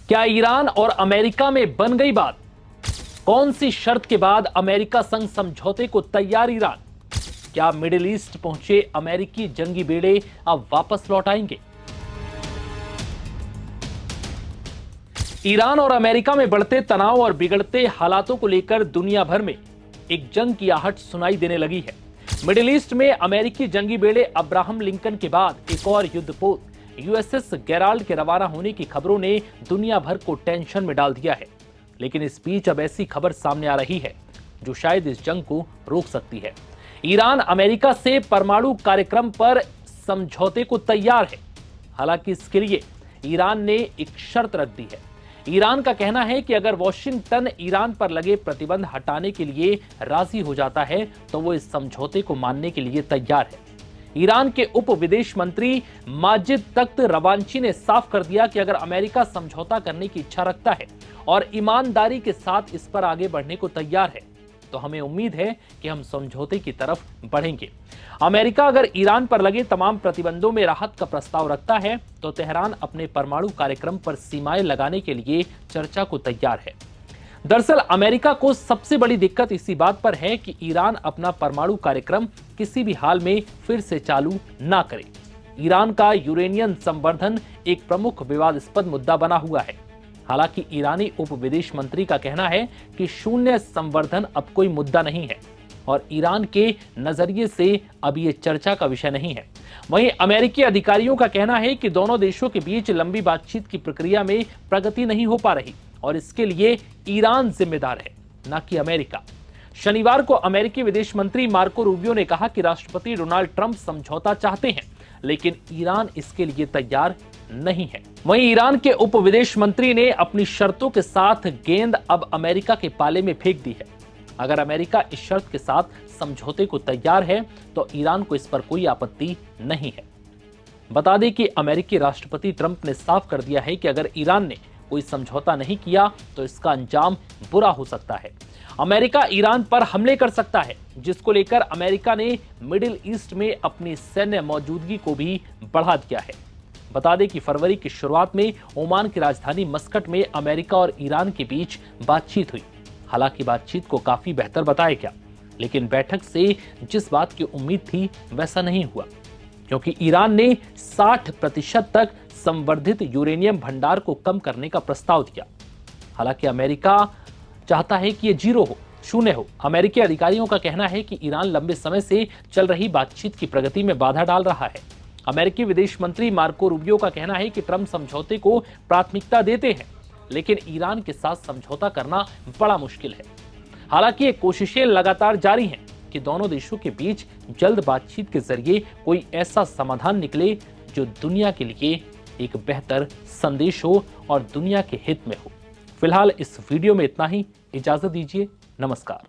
क्या ईरान और अमेरिका में बन गई बात? कौन सी शर्त के बाद अमेरिका संग समझौते को तैयार ईरान? क्या मिडिल ईस्ट पहुंचे अमेरिकी जंगी बेड़े अब वापस लौट आएंगे? ईरान और अमेरिका में बढ़ते तनाव और बिगड़ते हालातों को लेकर दुनिया भर में एक जंग की आहट सुनाई देने लगी है। मिडिल ईस्ट में अमेरिकी जंगी बेड़े अब्राहम लिंकन के बाद एक और युद्धपोत यूएसएस गेराल्ड के रवाना होने की खबरों ने दुनिया भर को टेंशन में डाल दिया है। लेकिन इस बीच अब ऐसी खबर सामने आ रही है जो शायद इस जंग को रोक सकती है। ईरान अमेरिका से परमाणु कार्यक्रम पर समझौते को तैयार है। हालांकि इसके लिए ईरान ने एक शर्त रख दी है। ईरान का कहना है कि अगर वॉशिंगटन ईरान पर लगे प्रतिबंध हटाने के लिए राजी हो जाता है तो वो इस समझौते को मानने के लिए तैयार है। ईरान के उप विदेश मंत्री माजिद तख्त रवांची ने साफ कर दिया कि अगर अमेरिका समझौता करने की इच्छा रखता है और ईमानदारी के साथ इस पर आगे बढ़ने को तैयार है तो हमें उम्मीद है कि हम समझौते की तरफ बढ़ेंगे। अमेरिका अगर ईरान पर लगे तमाम प्रतिबंधों में राहत का प्रस्ताव रखता है तो तेहरान अपने परमाणु कार्यक्रम पर सीमाएं लगाने के लिए चर्चा को तैयार है। दरअसल अमेरिका को सबसे बड़ी दिक्कत इसी बात पर है कि ईरान अपना परमाणु कार्यक्रम किसी भी हाल में फिर से चालू ना करे। ईरान का यूरेनियम संवर्धन एक प्रमुख विवादास्पद मुद्दा बना हुआ है। हालांकि ईरानी उप विदेश मंत्री का कहना है कि शून्य संवर्धन अब कोई मुद्दा नहीं है और ईरान के नजरिए से अब ये चर्चा का विषय नहीं है। वहीं अमेरिकी अधिकारियों का कहना है कि दोनों देशों के बीच लंबी बातचीत की प्रक्रिया में प्रगति नहीं हो पा रही और इसके लिए ईरान जिम्मेदार है, न कि अमेरिका। शनिवार को अमेरिकी विदेश मंत्री मार्को रूबियो ने कहा कि राष्ट्रपति डोनाल्ड ट्रंप समझौता चाहते हैं लेकिन ईरान इसके लिए तैयार नहीं है। वहीं ईरान के उप विदेश मंत्री ने अपनी शर्तों के साथ गेंद अब अमेरिका के पाले में फेंक दी है। अगर अमेरिका इस शर्त के साथ समझौते को तैयार है तो ईरान को इस पर कोई आपत्ति नहीं है। बता दें कि अमेरिकी राष्ट्रपति ट्रंप ने साफ कर दिया है कि अगर ईरान ने कोई समझौता नहीं किया तो इसका अंजाम बुरा हो सकता है। अमेरिका ईरान पर हमले कर सकता है, जिसको लेकर अमेरिका ने मिडिल ईस्ट में अपनी सैन्य मौजूदगी को भी बढ़ा दिया है। बता दें कि फरवरी की शुरुआत में ओमान की राजधानी मस्कट में अमेरिका और ईरान के बीच बातचीत हुई। हालांकि बातचीत को काफी बेहतर बताया गया, लेकिन बैठक से जिस बात की उम्मीद थी वैसा नहीं हुआ, क्योंकि ईरान ने 60% तक संवर्धित यूरेनियम भंडार को कम करने का प्रस्ताव दिया। हालांकि अमेरिका चाहता है कि यह शून्य हो। अमेरिकी अधिकारियों का कहना है कि ईरान लंबे समय से चल रही बातचीत की प्रगति में बाधा डाल रहा है। अमेरिकी विदेश मंत्री मार्को रूबियो का कहना है कि ट्रंप समझौते को प्राथमिकता देते हैं, लेकिन ईरान के साथ समझौता करना बड़ा मुश्किल है। हालांकि ये कोशिशें लगातार जारी हैं कि दोनों देशों के बीच जल्द बातचीत के जरिए कोई ऐसा समाधान निकले जो दुनिया के लिए एक बेहतर संदेश हो और दुनिया के हित में हो। फिलहाल इस वीडियो में इतना ही। इजाजत दीजिए। नमस्कार।